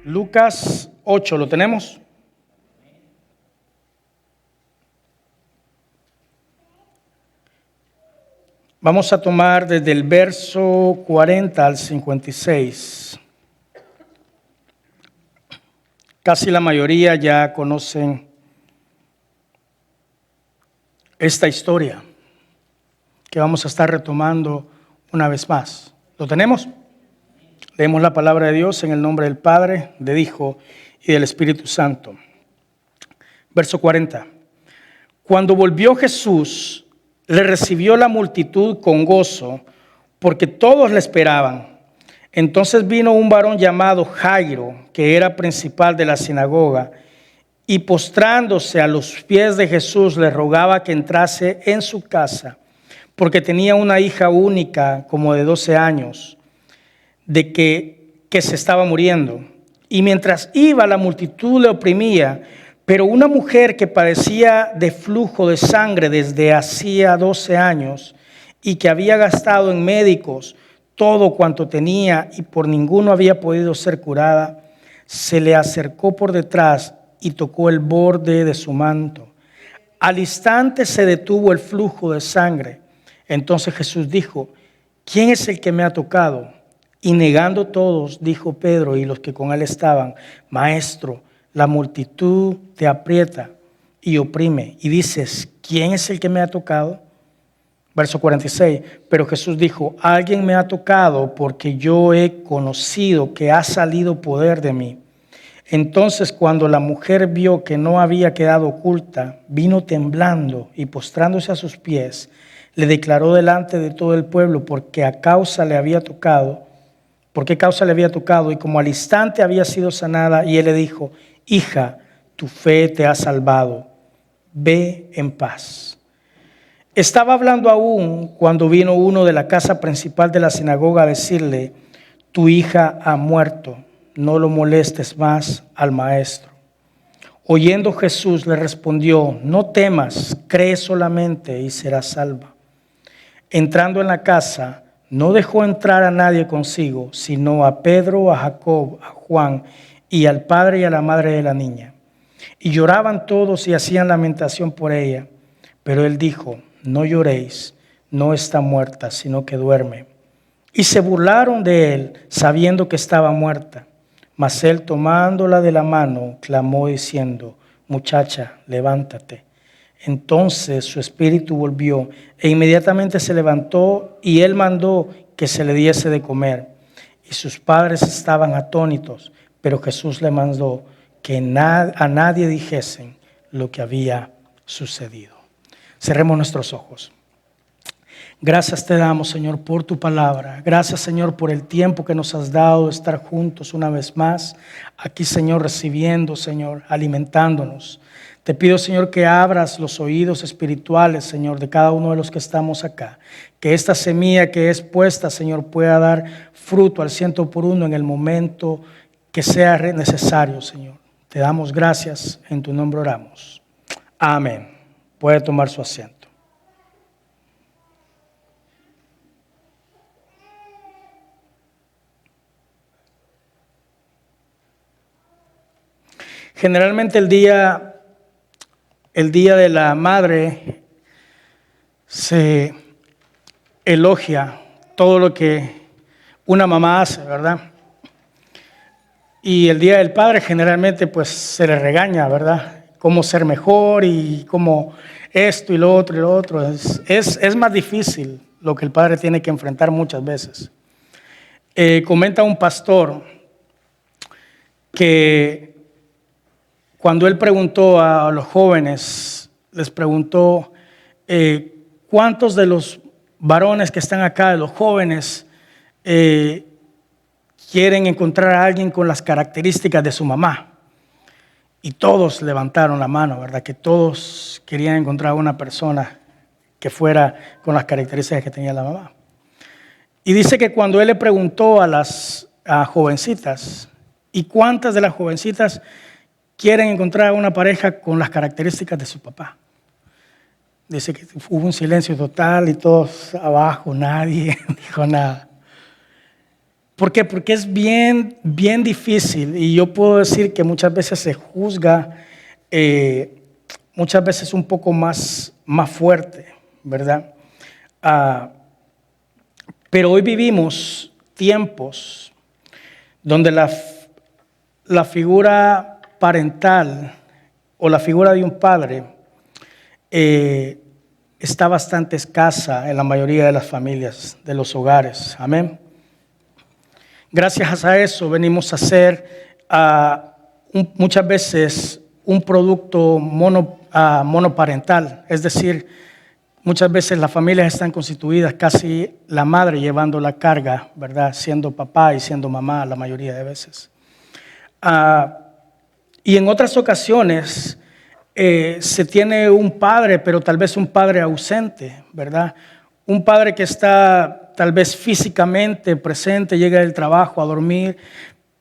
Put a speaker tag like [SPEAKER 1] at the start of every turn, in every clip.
[SPEAKER 1] Lucas 8, ¿lo tenemos? Vamos a tomar desde el verso 40 al 56. Casi la mayoría ya conocen esta historia que vamos a estar retomando una vez más. ¿Lo tenemos? Leemos la palabra de Dios en el nombre del Padre, del Hijo y del Espíritu Santo. Verso 40. Cuando volvió Jesús, le recibió la multitud con gozo, porque todos le esperaban. Entonces vino un varón llamado Jairo, que era principal de la sinagoga, y postrándose a los pies de Jesús, le rogaba que entrase en su casa, porque tenía una hija única, como de 12 años, de que se estaba muriendo. Y mientras iba, la multitud le oprimía, pero una mujer que padecía de flujo de sangre desde hacía 12 años y que había gastado en médicos todo cuanto tenía y por ninguno había podido ser curada, se le acercó por detrás y tocó el borde de su manto. Al instante se detuvo el flujo de sangre. Entonces Jesús dijo: ¿quién es el que me ha tocado? Y negando todos, dijo Pedro y los que con él estaban: Maestro, la multitud te aprieta y oprime. Y dices: ¿quién es el que me ha tocado? Verso 46. Pero Jesús dijo: alguien me ha tocado, porque yo he conocido que ha salido poder de mí. Entonces, cuando la mujer vio que no había quedado oculta, vino temblando y postrándose a sus pies, le declaró delante de todo el pueblo por qué causa le había tocado, y como al instante había sido sanada, y él le dijo: hija, tu fe te ha salvado, ve en paz. Estaba hablando aún cuando vino uno de la casa principal de la sinagoga a decirle: tu hija ha muerto, no lo molestes más al maestro. Oyendo Jesús le respondió: no temas, cree solamente y serás salva. Entrando en la casa, no dejó entrar a nadie consigo, sino a Pedro, a Jacob, a Juan y al padre y a la madre de la niña. Y lloraban todos y hacían lamentación por ella. Pero él dijo: no lloréis, no está muerta, sino que duerme. Y se burlaron de él, sabiendo que estaba muerta. Mas él, tomándola de la mano, clamó diciendo: muchacha, levántate. Entonces su espíritu volvió e inmediatamente se levantó, y él mandó que se le diese de comer. Y sus padres estaban atónitos, pero Jesús le mandó que a nadie dijesen lo que había sucedido. Cerremos nuestros ojos. Gracias te damos, Señor, por tu palabra. Gracias, Señor, por el tiempo que nos has dado de estar juntos una vez más. Aquí, Señor, recibiendo, Señor, alimentándonos. Te pido, Señor, que abras los oídos espirituales, Señor, de cada uno de los que estamos acá. Que esta semilla que es puesta, Señor, pueda dar fruto al 100% en el momento que sea necesario, Señor. Te damos gracias, en tu nombre oramos. Amén. Puede tomar su asiento. Generalmente el día de la madre se elogia todo lo que una mamá hace, ¿verdad? Y el día del padre generalmente pues se le regaña, ¿verdad? Cómo ser mejor y cómo esto y lo otro y lo otro. Es más difícil lo que el padre tiene que enfrentar muchas veces. Comenta un pastor que cuando él preguntó a los jóvenes, les preguntó: ¿cuántos de los varones que están acá, de los jóvenes, quieren encontrar a alguien con las características de su mamá? Y todos levantaron la mano, ¿verdad? Que todos querían encontrar a una persona que fuera con las características que tenía la mamá. Y dice que cuando él le preguntó a las jovencitas: ¿y cuántas de las jovencitas quieren encontrar una pareja con las características de su papá? Dice que hubo un silencio total y todos abajo, nadie dijo nada. ¿Por qué? Porque es bien difícil, y yo puedo decir que muchas veces se juzga, muchas veces un poco más fuerte, ¿verdad? Pero hoy vivimos tiempos donde la figura parental o la figura de un padre está bastante escasa en la mayoría de las familias, de los hogares. Amén. Gracias a eso venimos a ser muchas veces un producto monoparental, es decir, muchas veces las familias están constituidas casi la madre llevando la carga, ¿verdad? Siendo papá y siendo mamá la mayoría de veces. Y en otras ocasiones se tiene un padre, pero tal vez un padre ausente, ¿verdad? Un padre que está tal vez físicamente presente, llega del trabajo a dormir,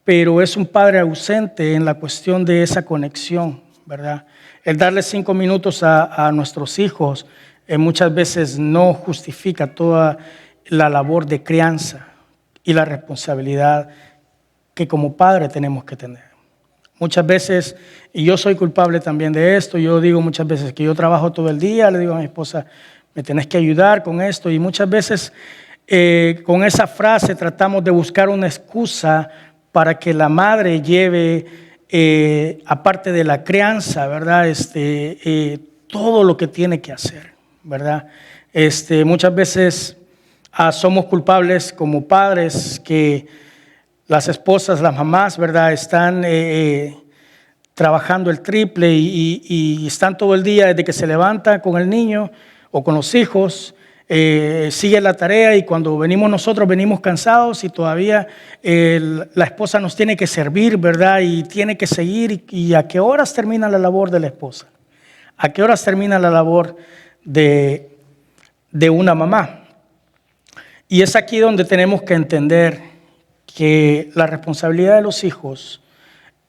[SPEAKER 1] pero es un padre ausente en la cuestión de esa conexión, ¿verdad? El darle 5 minutos a nuestros hijos muchas veces no justifica toda la labor de crianza y la responsabilidad que como padre tenemos que tener. Muchas veces, y yo soy culpable también de esto, yo digo muchas veces que yo trabajo todo el día, le digo a mi esposa, me tenés que ayudar con esto, y muchas veces con esa frase tratamos de buscar una excusa para que la madre lleve, aparte de la crianza, ¿verdad? Todo lo que tiene que hacer, ¿verdad? Muchas veces somos culpables como padres que las esposas, las mamás, ¿verdad? Están trabajando el triple y están todo el día desde que se levanta con el niño o con los hijos, sigue la tarea, y cuando venimos nosotros venimos cansados y todavía la esposa nos tiene que servir, ¿verdad? Y tiene que seguir. ¿Y a qué horas termina la labor de la esposa? ¿A qué horas termina la labor de una mamá? Y es aquí donde tenemos que entender que la responsabilidad de los hijos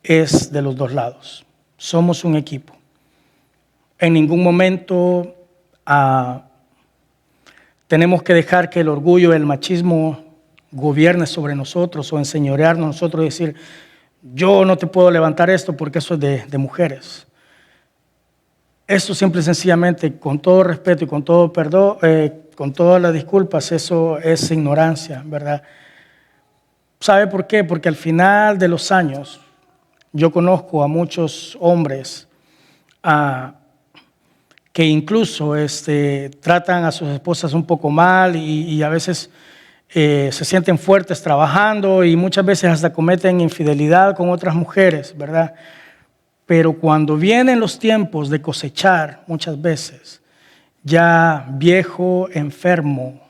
[SPEAKER 1] es de los dos lados. Somos un equipo. En ningún momento tenemos que dejar que el orgullo y el machismo gobierne sobre nosotros o enseñorearnos a nosotros y decir, yo no te puedo levantar esto porque eso es de mujeres. Eso simple y sencillamente, con todo respeto y con todo perdón, con todas las disculpas, eso es ignorancia, ¿verdad? ¿Sabe por qué? Porque al final de los años yo conozco a muchos hombres que incluso tratan a sus esposas un poco mal y a veces se sienten fuertes trabajando y muchas veces hasta cometen infidelidad con otras mujeres, ¿verdad? Pero cuando vienen los tiempos de cosechar, muchas veces, ya viejo, enfermo,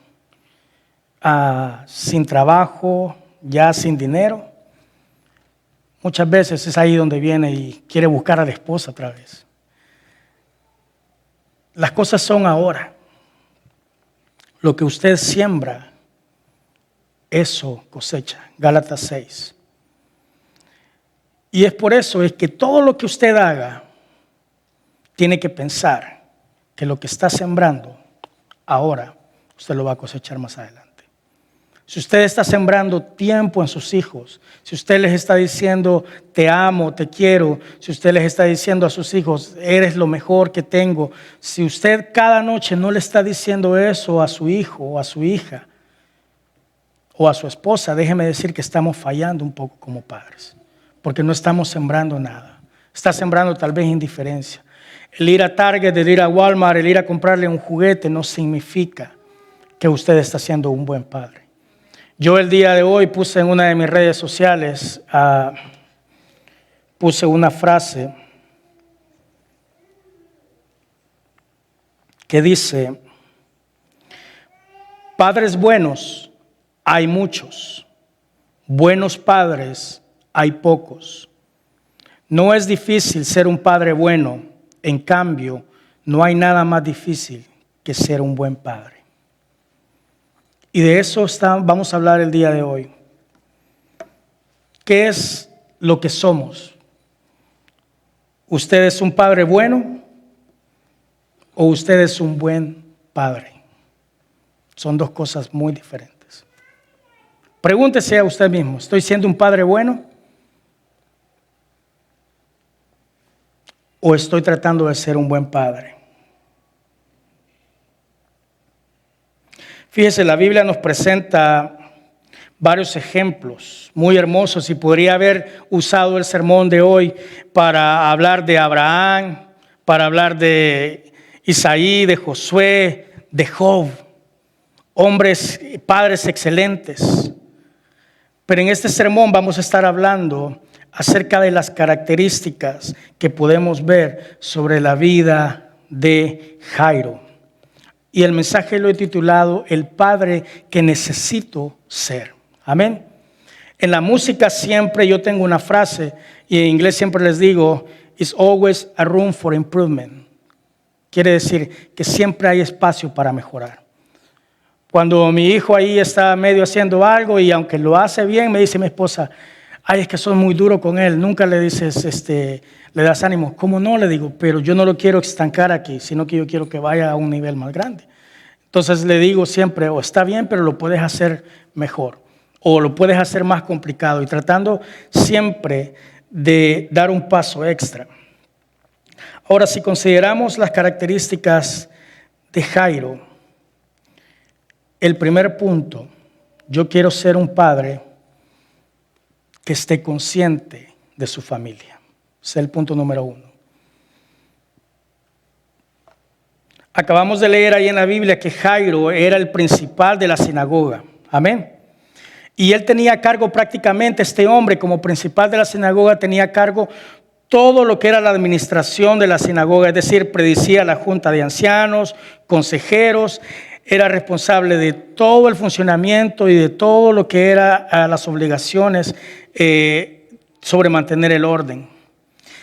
[SPEAKER 1] sin trabajo, ya sin dinero, muchas veces es ahí donde viene y quiere buscar a la esposa otra vez. Las cosas son ahora. Lo que usted siembra, eso cosecha. Gálatas 6. Y es por eso es que todo lo que usted haga tiene que pensar que lo que está sembrando ahora, usted lo va a cosechar más adelante. Si usted está sembrando tiempo en sus hijos, si usted les está diciendo te amo, te quiero, si usted les está diciendo a sus hijos eres lo mejor que tengo, si usted cada noche no le está diciendo eso a su hijo o a su hija o a su esposa, déjeme decir que estamos fallando un poco como padres, porque no estamos sembrando nada. Está sembrando tal vez indiferencia. El ir a Target, el ir a Walmart, el ir a comprarle un juguete no significa que usted está siendo un buen padre. Yo el día de hoy puse en una de mis redes sociales, puse una frase que dice, padres buenos hay muchos, buenos padres hay pocos. No es difícil ser un padre bueno, en cambio, no hay nada más difícil que ser un buen padre. Y de eso vamos a hablar el día de hoy. ¿Qué es lo que somos? ¿Usted es un padre bueno o usted es un buen padre? Son dos cosas muy diferentes. Pregúntese a usted mismo, ¿estoy siendo un padre bueno? ¿O estoy tratando de ser un buen padre? Fíjese, la Biblia nos presenta varios ejemplos muy hermosos y podría haber usado el sermón de hoy para hablar de Abraham, para hablar de Isaí, de Josué, de Job, hombres, padres excelentes. Pero en este sermón vamos a estar hablando acerca de las características que podemos ver sobre la vida de Jairo. Y el mensaje lo he titulado El padre que necesito ser. Amén. En la música siempre yo tengo una frase y en inglés siempre les digo, it's always a room for improvement. Quiere decir que siempre hay espacio para mejorar. Cuando mi hijo ahí está medio haciendo algo y aunque lo hace bien, me dice mi esposa, ay, es que soy muy duro con él, nunca le dices, le das ánimo. ¿Cómo no? Le digo, pero yo no lo quiero estancar aquí, sino que yo quiero que vaya a un nivel más grande. Entonces le digo siempre, o está bien, pero lo puedes hacer mejor, o lo puedes hacer más complicado, y tratando siempre de dar un paso extra. Ahora, si consideramos las características de Jairo, el primer punto, yo quiero ser un padre que esté consciente de su familia. Ese es el punto número 1. Acabamos de leer ahí en la Biblia que Jairo era el principal de la sinagoga. Amén. Y él tenía a cargo prácticamente, este hombre como principal de la sinagoga tenía a cargo todo lo que era la administración de la sinagoga, es decir, predicía la junta de ancianos, consejeros, era responsable de todo el funcionamiento y de todo lo que era las obligaciones sobre mantener el orden.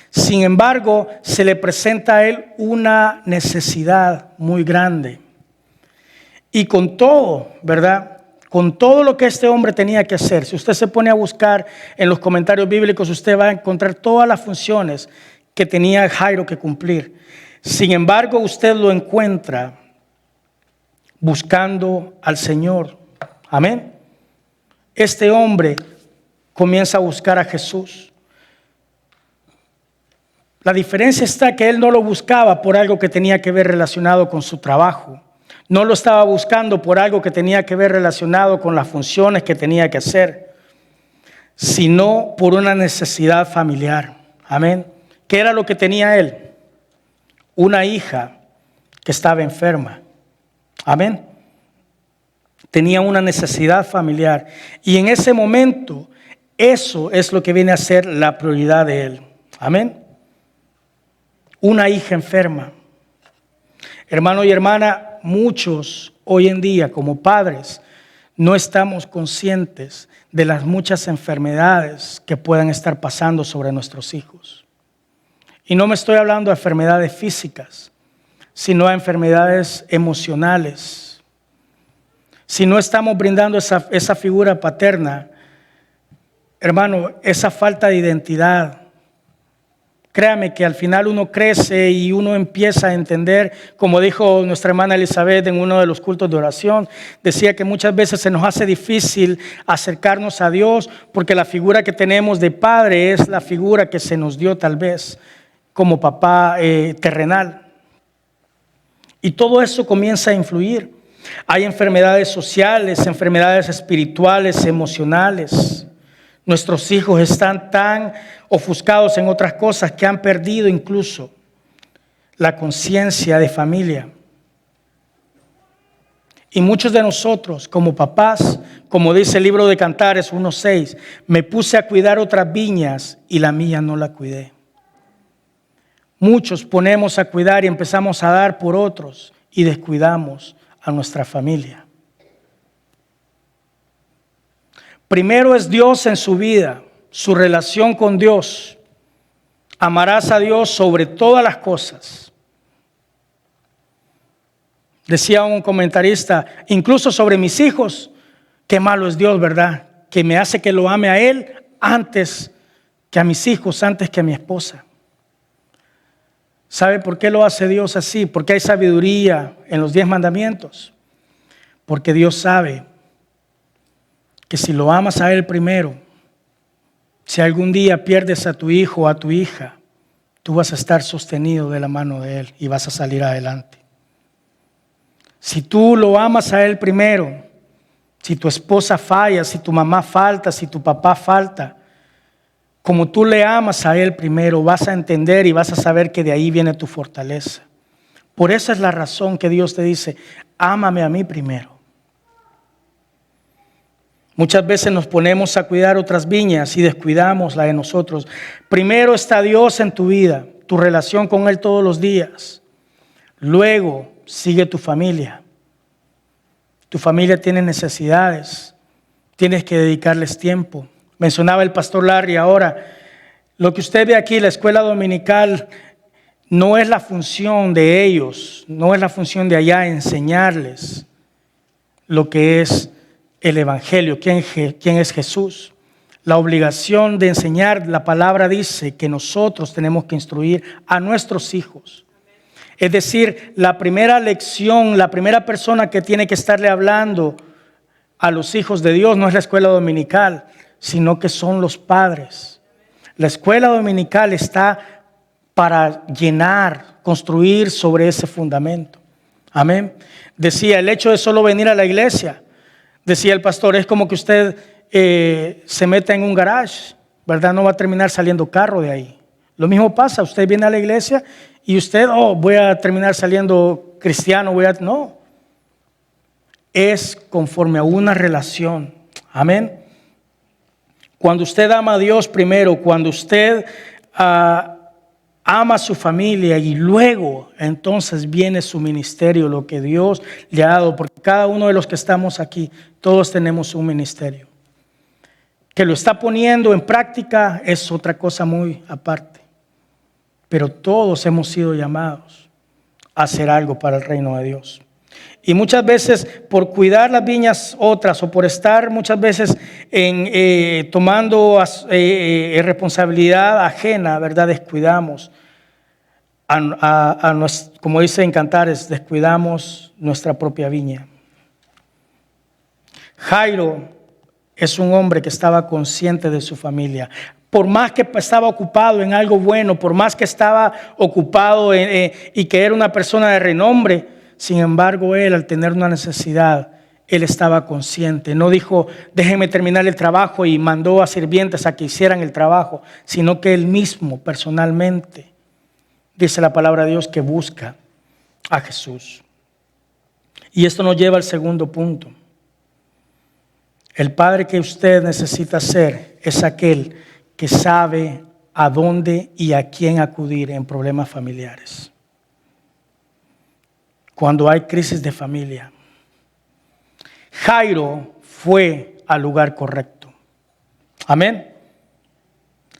[SPEAKER 1] Sin embargo, se le presenta a él una necesidad muy grande. Y con todo, ¿verdad? Con todo lo que este hombre tenía que hacer, si usted se pone a buscar en los comentarios bíblicos, usted va a encontrar todas las funciones que tenía Jairo que cumplir. Sin embargo, usted lo encuentra buscando al Señor. Amén. Este hombre comienza a buscar a Jesús. La diferencia está que él no lo buscaba por algo que tenía que ver relacionado con su trabajo. No lo estaba buscando por algo que tenía que ver relacionado con las funciones que tenía que hacer, sino por una necesidad familiar. Amén. ¿Qué era lo que tenía él? Una hija que estaba enferma. Amén. Tenía una necesidad familiar. Y en ese momento, eso es lo que viene a ser la prioridad de él. Amén. Una hija enferma. Hermano y hermana, muchos hoy en día como padres no estamos conscientes de las muchas enfermedades que puedan estar pasando sobre nuestros hijos. Y no me estoy hablando de enfermedades físicas, sino a enfermedades emocionales. Si no estamos brindando esa figura paterna, hermano, esa falta de identidad, créame que al final uno crece y uno empieza a entender, como dijo nuestra hermana Elizabeth en uno de los cultos de oración, decía que muchas veces se nos hace difícil acercarnos a Dios porque la figura que tenemos de padre es la figura que se nos dio tal vez como papá terrenal. Y todo eso comienza a influir. Hay enfermedades sociales, enfermedades espirituales, emocionales. Nuestros hijos están tan ofuscados en otras cosas que han perdido incluso la conciencia de familia. Y muchos de nosotros como papás, como dice el libro de Cantares 1:6, me puse a cuidar otras viñas y la mía no la cuidé. Muchos ponemos a cuidar y empezamos a dar por otros y descuidamos a nuestra familia. Primero es Dios en su vida, su relación con Dios. Amarás a Dios sobre todas las cosas. Decía un comentarista, incluso sobre mis hijos, qué malo es Dios, ¿verdad? Que me hace que lo ame a Él antes que a mis hijos, antes que a mi esposa. ¿Sabe por qué lo hace Dios así? Porque hay sabiduría en los 10 mandamientos. Porque Dios sabe que si lo amas a Él primero, si algún día pierdes a tu hijo o a tu hija, tú vas a estar sostenido de la mano de Él y vas a salir adelante. Si tú lo amas a Él primero, si tu esposa falla, si tu mamá falta, si tu papá falta, como tú le amas a Él primero, vas a entender y vas a saber que de ahí viene tu fortaleza. Por esa es la razón que Dios te dice, ámame a mí primero. Muchas veces nos ponemos a cuidar otras viñas y descuidamos la de nosotros. Primero está Dios en tu vida, tu relación con Él todos los días. Luego sigue tu familia. Tu familia tiene necesidades, tienes que dedicarles tiempo. Mencionaba el pastor Larry ahora, lo que usted ve aquí, la escuela dominical, no es la función de ellos, no es la función de allá enseñarles lo que es el Evangelio, quién es Jesús. La obligación de enseñar, la palabra dice que nosotros tenemos que instruir a nuestros hijos. Es decir, la primera lección, la primera persona que tiene que estarle hablando a los hijos de Dios no es la escuela dominical, sino que son los padres. La escuela dominical está para llenar, construir sobre ese fundamento. Amén. Decía, el hecho de solo venir a la iglesia, decía el pastor, es como que usted se meta en un garage, ¿verdad? No va a terminar saliendo carro de ahí. Lo mismo pasa, usted viene a la iglesia y usted, voy a terminar saliendo cristiano, no. Es conforme a una relación. Amén. Cuando usted ama a Dios primero, cuando usted ama a su familia y luego entonces viene su ministerio, lo que Dios le ha dado, porque cada uno de los que estamos aquí, todos tenemos un ministerio. Que lo está poniendo en práctica es otra cosa muy aparte. Pero todos hemos sido llamados a hacer algo para el reino de Dios. Y muchas veces por cuidar las viñas otras o por estar muchas veces tomando responsabilidad ajena, ¿verdad? Descuidamos, como dice en Cantares, descuidamos nuestra propia viña. Jairo es un hombre que estaba consciente de su familia. Por más que estaba ocupado en algo bueno, por más que estaba ocupado y que era una persona de renombre, sin embargo, él al tener una necesidad, él estaba consciente. No dijo, déjenme terminar el trabajo y mandó a sirvientes a que hicieran el trabajo, sino que él mismo personalmente, dice la palabra de Dios, que busca a Jesús. Y esto nos lleva al segundo punto. El padre que usted necesita ser es aquel que sabe a dónde y a quién acudir en problemas familiares. Cuando hay crisis de familia, Jairo fue al lugar correcto. Amén.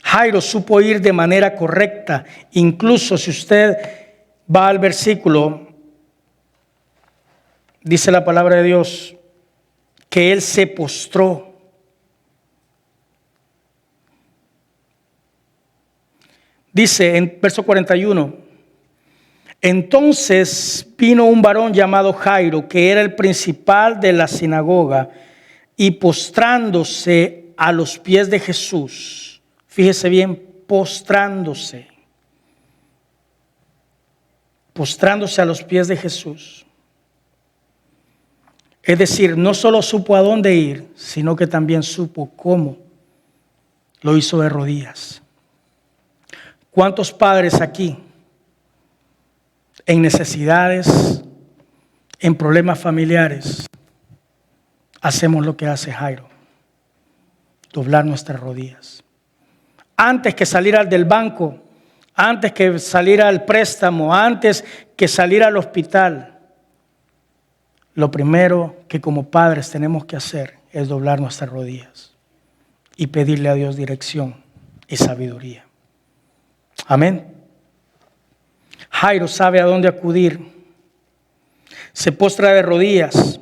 [SPEAKER 1] Jairo supo ir de manera correcta. Incluso si usted va al versículo, dice la palabra de Dios, que él se postró. Dice en verso 41, entonces vino un varón llamado Jairo, que era el principal de la sinagoga, y postrándose a los pies de Jesús, fíjese bien, postrándose a los pies de Jesús. Es decir, no solo supo a dónde ir, sino que también supo cómo. Lo hizo de rodillas. ¿Cuántos padres aquí, en necesidades, en problemas familiares, hacemos lo que hace Jairo? Doblar nuestras rodillas. Antes que salir al del banco, antes que salir al préstamo, antes que salir al hospital, lo primero que como padres tenemos que hacer es doblar nuestras rodillas y pedirle a Dios dirección y sabiduría. Amén. Jairo sabe a dónde acudir. Se postra de rodillas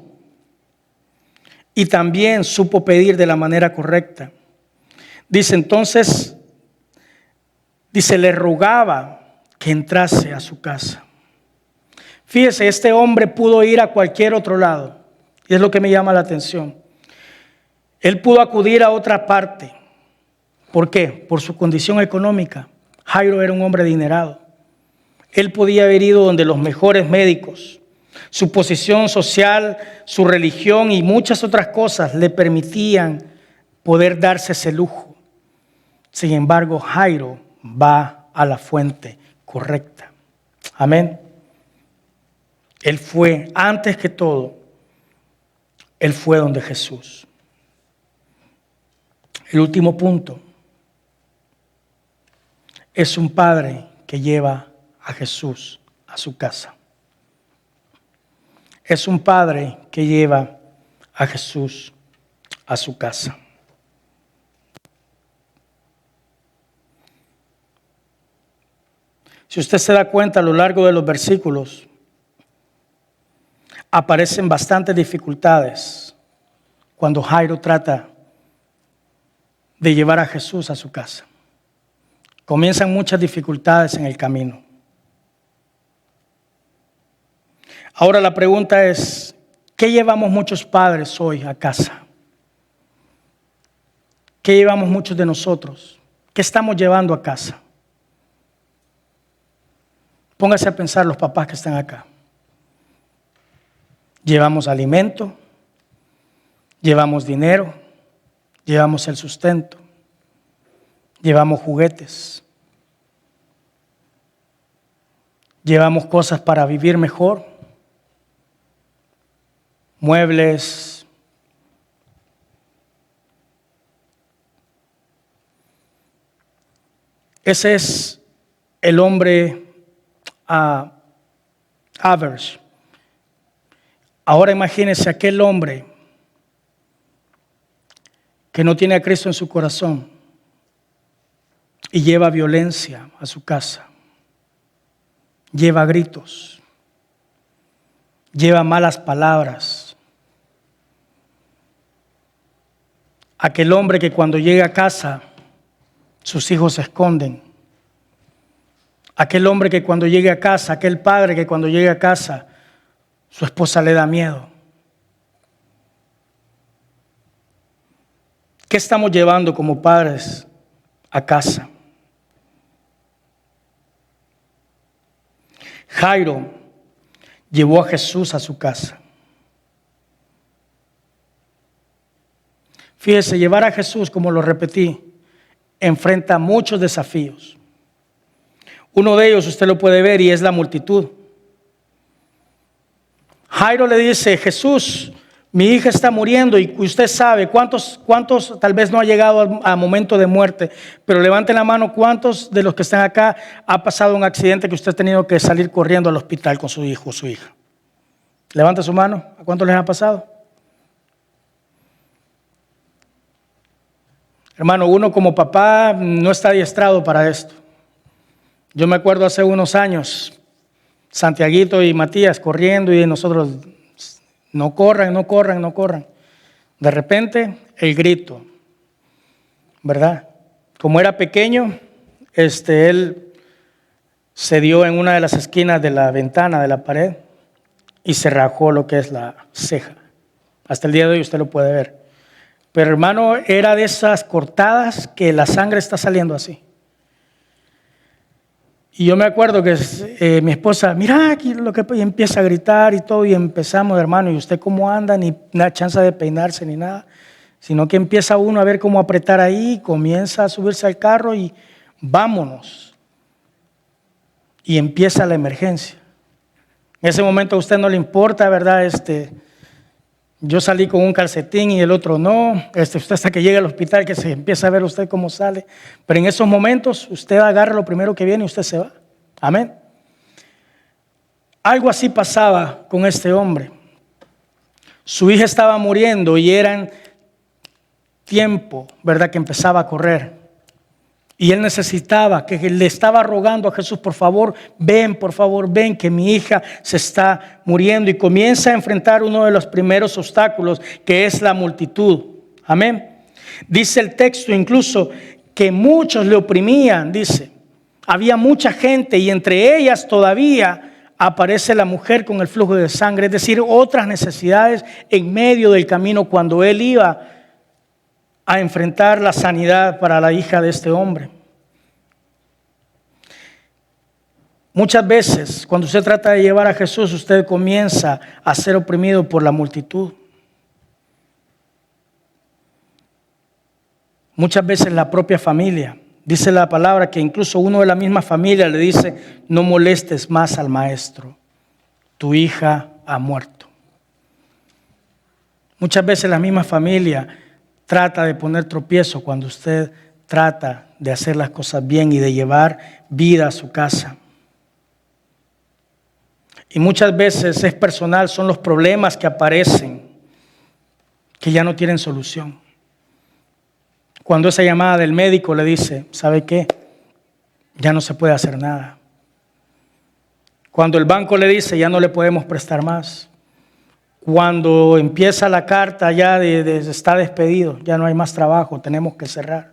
[SPEAKER 1] y también supo pedir de la manera correcta. Dice entonces, le rogaba que entrase a su casa. Fíjese, este hombre pudo ir a cualquier otro lado. Y es lo que me llama la atención. Él pudo acudir a otra parte. ¿Por qué? Por su condición económica. Jairo era un hombre adinerado. Él podía haber ido donde los mejores médicos. Su posición social, su religión y muchas otras cosas le permitían poder darse ese lujo. Sin embargo, Jairo va a la fuente correcta. Amén. Él fue, antes que todo, él fue donde Jesús. El último punto es un padre que lleva a Jesús a su casa. Es un padre que lleva a Jesús a su casa. Si usted se da cuenta, a lo largo de los versículos aparecen bastantes dificultades cuando Jairo trata de llevar a Jesús a su casa. Comienzan muchas dificultades en el camino. Ahora la pregunta es, ¿qué llevamos muchos padres hoy a casa? ¿Qué llevamos muchos de nosotros? ¿Qué estamos llevando a casa? Póngase a pensar los papás que están acá. Llevamos alimento, llevamos dinero, llevamos el sustento, llevamos juguetes, llevamos cosas para vivir mejor, muebles. Ese es el hombre average. Ahora imagínese aquel hombre que no tiene a Cristo en su corazón y lleva violencia a su casa, lleva gritos, lleva malas palabras. Aquel hombre que cuando llega a casa sus hijos se esconden. Aquel hombre que cuando llegue a casa, aquel padre que cuando llegue a casa, su esposa le da miedo. ¿Qué estamos llevando como padres a casa? Jairo llevó a Jesús a su casa. Fíjese, llevar a Jesús, como lo repetí, enfrenta muchos desafíos. Uno de ellos usted lo puede ver y es la multitud. Jairo le dice, Jesús, mi hija está muriendo y usted sabe cuántos tal vez no ha llegado a momento de muerte, pero levanten la mano, ¿cuántos de los que están acá ha pasado un accidente que usted ha tenido que salir corriendo al hospital con su hijo o su hija? Levante su mano, ¿a cuántos les ha pasado? Hermano, uno como papá no está adiestrado para esto. Yo me acuerdo hace unos años, Santiaguito y Matías corriendo y nosotros, no corran. De repente, el grito, ¿verdad? Como era pequeño, él se dio en una de las esquinas de la ventana de la pared y se rajó lo que es la ceja. Hasta el día de hoy usted lo puede ver. Pero hermano, era de esas cortadas que la sangre está saliendo así. Y yo me acuerdo que mi esposa, mira aquí lo que y empieza a gritar y todo, y empezamos, hermano, ¿y usted cómo anda? Ni una chance de peinarse ni nada, sino que empieza uno a ver cómo apretar ahí, comienza a subirse al carro y vámonos. Y empieza la emergencia. En ese momento a usted no le importa, ¿verdad? Yo salí con un calcetín y el otro no. Usted hasta que llega al hospital que se empieza a ver usted cómo sale. Pero en esos momentos usted agarra lo primero que viene y usted se va. Amén. Algo así pasaba con este hombre. Su hija estaba muriendo y era tiempo, ¿verdad?, que empezaba a correr. Y él necesitaba, que le estaba rogando a Jesús, por favor, ven, que mi hija se está muriendo. Y comienza a enfrentar uno de los primeros obstáculos, que es la multitud. Amén. Dice el texto incluso que muchos le oprimían, dice. Había mucha gente y entre ellas todavía aparece la mujer con el flujo de sangre. Es decir, otras necesidades en medio del camino cuando él iba a enfrentar la sanidad para la hija de este hombre. Muchas veces, cuando usted trata de llevar a Jesús, usted comienza a ser oprimido por la multitud. Muchas veces la propia familia. Dice la palabra que incluso uno de la misma familia le dice: no molestes más al maestro, tu hija ha muerto. Muchas veces la misma familia trata de poner tropiezo cuando usted trata de hacer las cosas bien y de llevar vida a su casa. Y muchas veces es personal, son los problemas que aparecen que ya no tienen solución. Cuando esa llamada del médico le dice: ¿sabe qué? Ya no se puede hacer nada. Cuando el banco le dice: ya no le podemos prestar más. Cuando empieza la carta ya de está despedido, ya no hay más trabajo, tenemos que cerrar.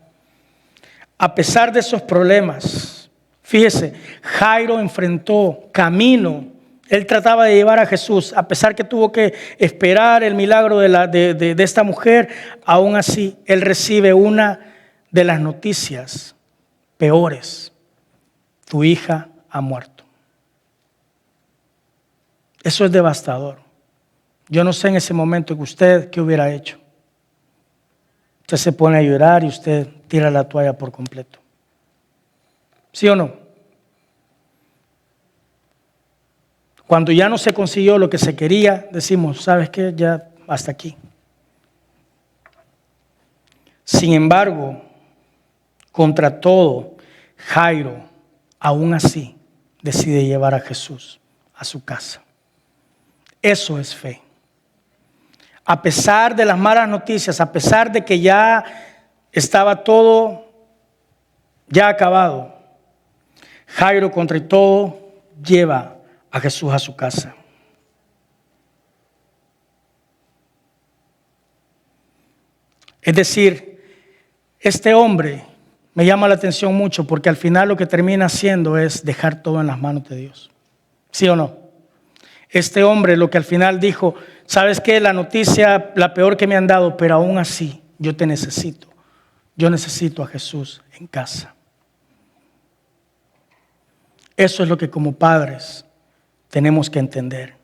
[SPEAKER 1] A pesar de esos problemas, fíjese, Jairo enfrentó camino. Él trataba de llevar a Jesús, a pesar que tuvo que esperar el milagro de esta mujer, aún así él recibe una de las noticias peores: tu hija ha muerto. Eso es devastador. Yo no sé en ese momento que usted, ¿qué hubiera hecho? Usted se pone a llorar y usted tira la toalla por completo. ¿Sí o no? Cuando ya no se consiguió lo que se quería, decimos: ¿sabes qué? Ya hasta aquí. Sin embargo, contra todo, Jairo, aún así, decide llevar a Jesús a su casa. Eso es fe. A pesar de las malas noticias, a pesar de que ya estaba todo ya acabado, Jairo, contra todo, lleva a Jesús a su casa. Es decir, este hombre me llama la atención mucho porque al final lo que termina haciendo es dejar todo en las manos de Dios. ¿Sí o no? Este hombre lo que al final dijo: ¿sabes qué? La noticia, la peor que me han dado, pero aún así yo te necesito. Yo necesito a Jesús en casa. Eso es lo que como padres tenemos que entender.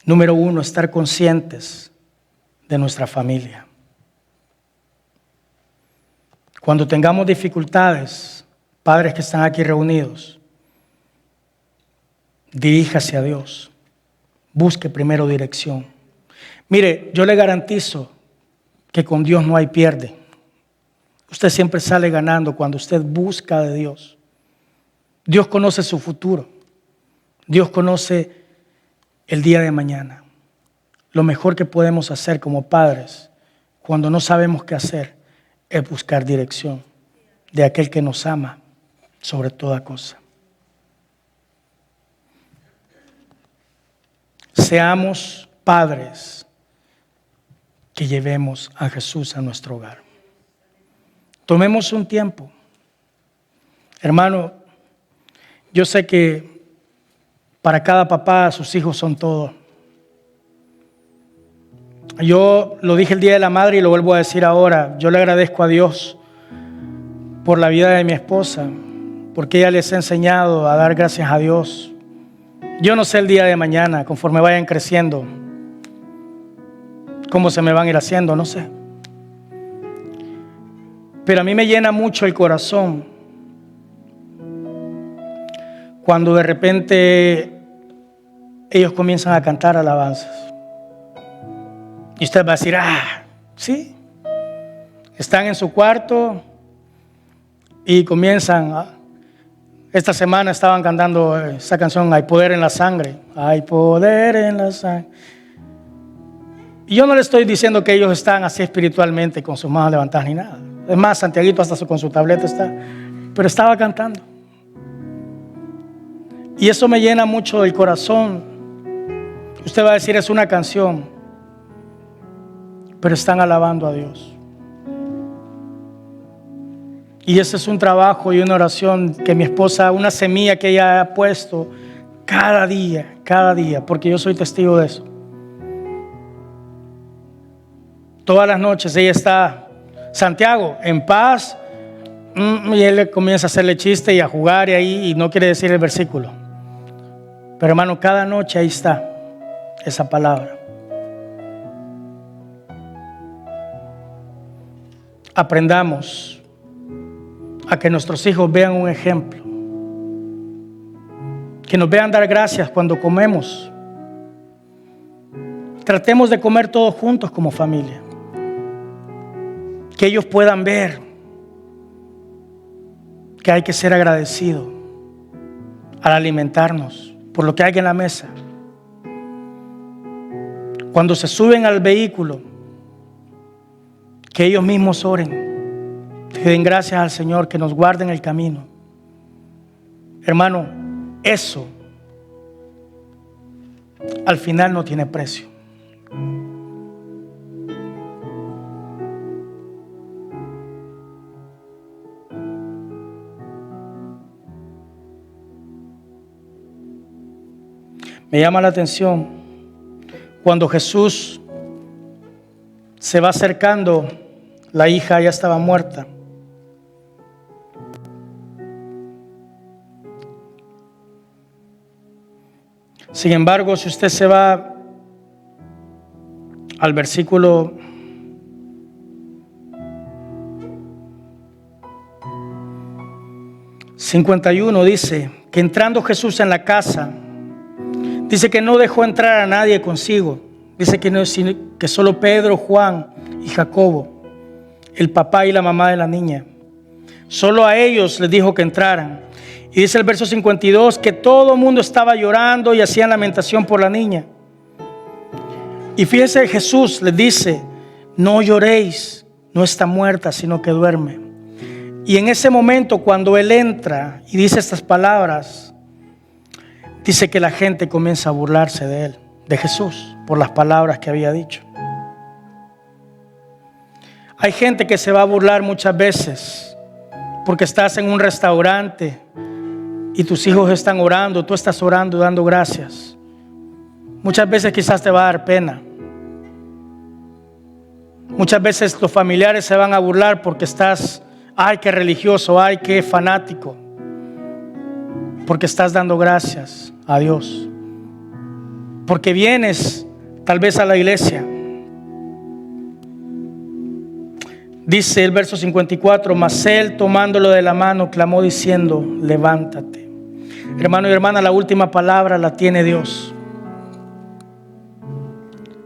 [SPEAKER 1] Número uno, estar conscientes de nuestra familia. Cuando tengamos dificultades, padres que están aquí reunidos, diríjase a Dios. Busque primero dirección. Mire, yo le garantizo que con Dios no hay pierde. Usted siempre sale ganando cuando usted busca de Dios. Dios conoce su futuro. Dios conoce el día de mañana. Lo mejor que podemos hacer como padres, cuando no sabemos qué hacer, es buscar dirección de aquel que nos ama sobre toda cosa. Seamos padres que llevemos a Jesús a nuestro hogar. Tomemos un tiempo. Hermano, yo sé que para cada papá sus hijos son todo. Yo lo dije el Día de la Madre y lo vuelvo a decir ahora. Yo le agradezco a Dios por la vida de mi esposa, porque ella les ha enseñado a dar gracias a Dios. Yo no sé el día de mañana, conforme vayan creciendo, cómo se me van a ir haciendo, no sé. Pero a mí me llena mucho el corazón cuando de repente ellos comienzan a cantar alabanzas. Y usted va a decir: sí. Están en su cuarto y comienzan esta semana estaban cantando esa canción: hay poder en la sangre, hay poder en la sangre. Y yo no le estoy diciendo que ellos están así espiritualmente con sus manos levantadas ni nada. Es más, Santiaguito hasta con su tableta está. Pero estaba cantando. Y eso me llena mucho el corazón. Usted va a decir: es una canción. Pero están alabando a Dios. Y ese es un trabajo y una oración que mi esposa, una semilla que ella ha puesto cada día, porque yo soy testigo de eso. Todas las noches ella está, Santiago, en paz, y él comienza a hacerle chiste y a jugar y ahí, y no quiere decir el versículo. Pero hermano, cada noche ahí está esa palabra. Aprendamos a que nuestros hijos vean un ejemplo, que nos vean dar gracias cuando comemos. Tratemos de comer todos juntos como familia, que ellos puedan ver que hay que ser agradecido al alimentarnos por lo que hay en la mesa. Cuando se suben al vehículo, que ellos mismos oren, que den gracias al Señor, que nos guarde en el camino. Hermano, eso al final no tiene precio. Me llama la atención cuando Jesús se va acercando, la hija ya estaba muerta. Sin embargo, si usted se va al versículo 51, dice que entrando Jesús en la casa, dice que no dejó entrar a nadie consigo. Dice que solo Pedro, Juan y Jacobo, el papá y la mamá de la niña, solo a ellos les dijo que entraran. Y dice el verso 52 que todo el mundo estaba llorando y hacían lamentación por la niña. Y fíjese, Jesús les dice: no lloréis, no está muerta, sino que duerme. Y en ese momento, cuando él entra y dice estas palabras, dice que la gente comienza a burlarse de él, de Jesús, por las palabras que había dicho. Hay gente que se va a burlar muchas veces porque estás en un restaurante y tus hijos están orando, tú estás orando, dando gracias. Muchas veces quizás te va a dar pena. Muchas veces los familiares se van a burlar porque estás, ay, qué religioso, ay, qué fanático, porque estás dando gracias a Dios, porque vienes tal vez a la iglesia. Dice el verso 54, mas él tomándolo de la mano clamó diciendo: levántate. Hermano y hermana, la última palabra la tiene Dios.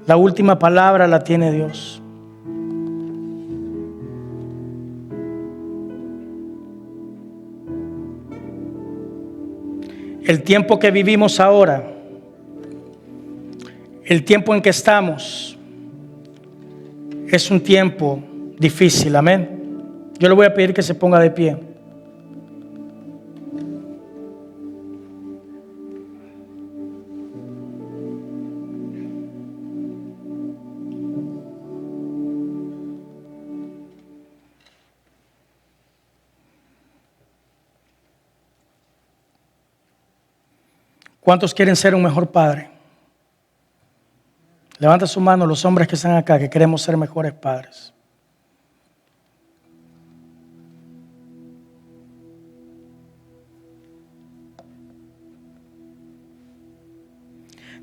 [SPEAKER 1] La última palabra la tiene Dios. El tiempo que vivimos ahora, el tiempo en que estamos, es un tiempo difícil, amén. Yo le voy a pedir que se ponga de pie. ¿Cuántos quieren ser un mejor padre? Levanta su mano los hombres que están acá, que queremos ser mejores padres.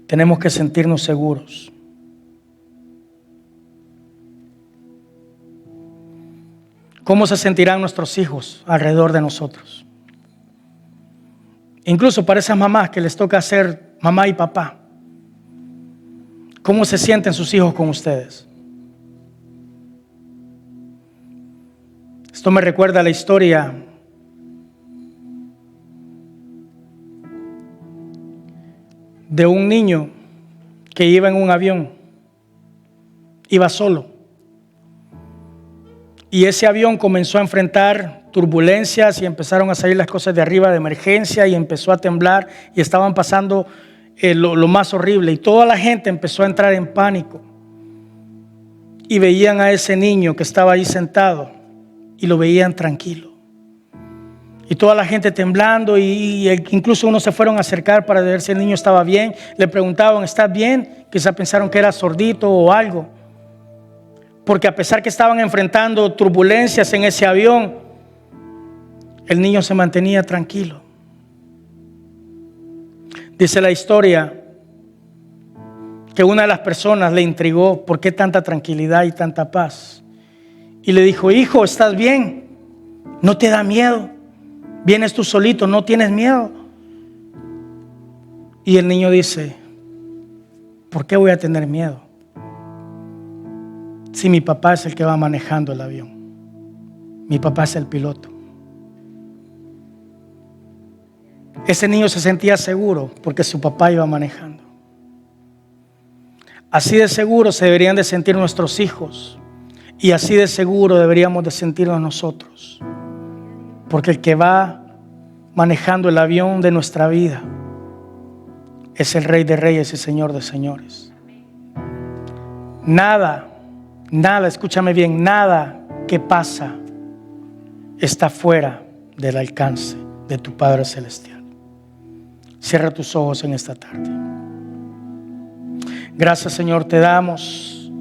[SPEAKER 1] Tenemos que sentirnos seguros. ¿Cómo se sentirán nuestros hijos alrededor de nosotros? Incluso para esas mamás que les toca ser mamá y papá, ¿cómo se sienten sus hijos con ustedes? Esto me recuerda a la historia de un niño que iba en un avión, iba solo, y ese avión comenzó a enfrentar turbulencias y empezaron a salir las cosas de arriba de emergencia y empezó a temblar y estaban pasando lo más horrible, y toda la gente empezó a entrar en pánico y veían a ese niño que estaba ahí sentado y lo veían tranquilo, y toda la gente temblando, y incluso unos se fueron a acercar para ver si el niño estaba bien. Le preguntaban: ¿estás bien? Quizá pensaron que era sordito o algo, porque a pesar que estaban enfrentando turbulencias en ese avión, el niño se mantenía tranquilo. Dice la historia que una de las personas le intrigó: ¿por qué tanta tranquilidad y tanta paz? Y le dijo: hijo, ¿estás bien? ¿No te da miedo? ¿Vienes tú solito? ¿No tienes miedo? Y el niño dice: ¿por qué voy a tener miedo si mi papá es el que va manejando el avión? Mi papá es el piloto. Ese niño se sentía seguro porque su papá iba manejando. Así de seguro se deberían de sentir nuestros hijos, y así de seguro deberíamos de sentirnos nosotros, porque el que va manejando el avión de nuestra vida es el Rey de Reyes y Señor de Señores. Nada, escúchame bien, nada que pasa está fuera del alcance de tu Padre Celestial. Cierra tus ojos en esta tarde. Gracias, Señor, te damos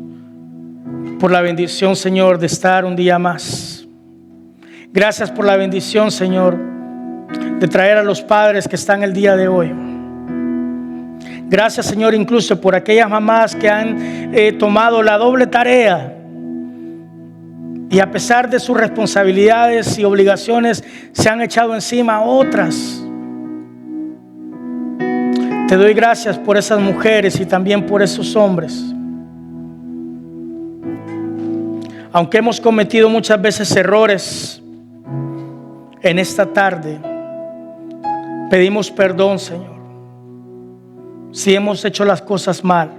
[SPEAKER 1] por la bendición, Señor, de estar un día más. Gracias por la bendición, Señor, de traer a los padres que están el día de hoy. Gracias, Señor, incluso por aquellas mamás que han tomado la doble tarea y a pesar de sus responsabilidades y obligaciones se han echado encima a otras. Te doy gracias por esas mujeres y también por esos hombres. Aunque hemos cometido muchas veces errores, en esta tarde pedimos perdón, Señor, si hemos hecho las cosas mal.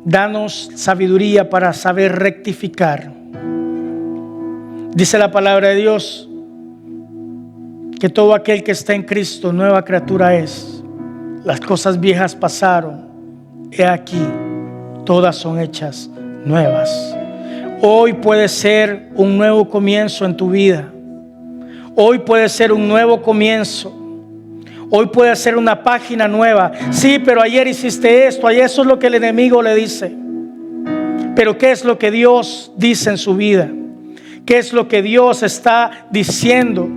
[SPEAKER 1] Danos sabiduría para saber rectificar. Dice la palabra de Dios que todo aquel que está en Cristo, nueva criatura es. Las cosas viejas pasaron, he aquí, todas son hechas nuevas. Hoy puede ser un nuevo comienzo en tu vida. Hoy puede ser un nuevo comienzo. Hoy puede ser una página nueva. Sí, pero ayer hiciste esto, ayer eso es lo que el enemigo le dice. Pero ¿qué es lo que Dios dice en su vida? ¿Qué es lo que Dios está diciendo?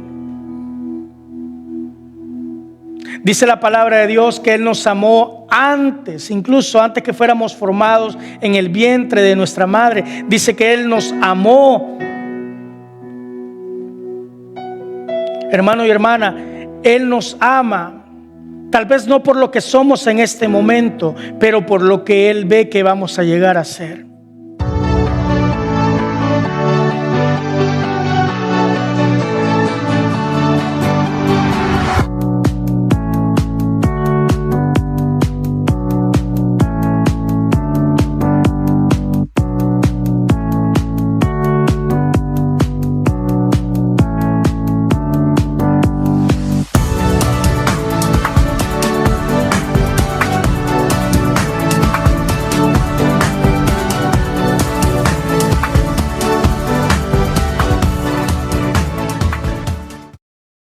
[SPEAKER 1] Dice la palabra de Dios que Él nos amó antes, incluso antes que fuéramos formados en el vientre de nuestra madre. Dice que Él nos amó. Hermano y hermana, Él nos ama. Tal vez no por lo que somos en este momento, pero por lo que Él ve que vamos a llegar a ser.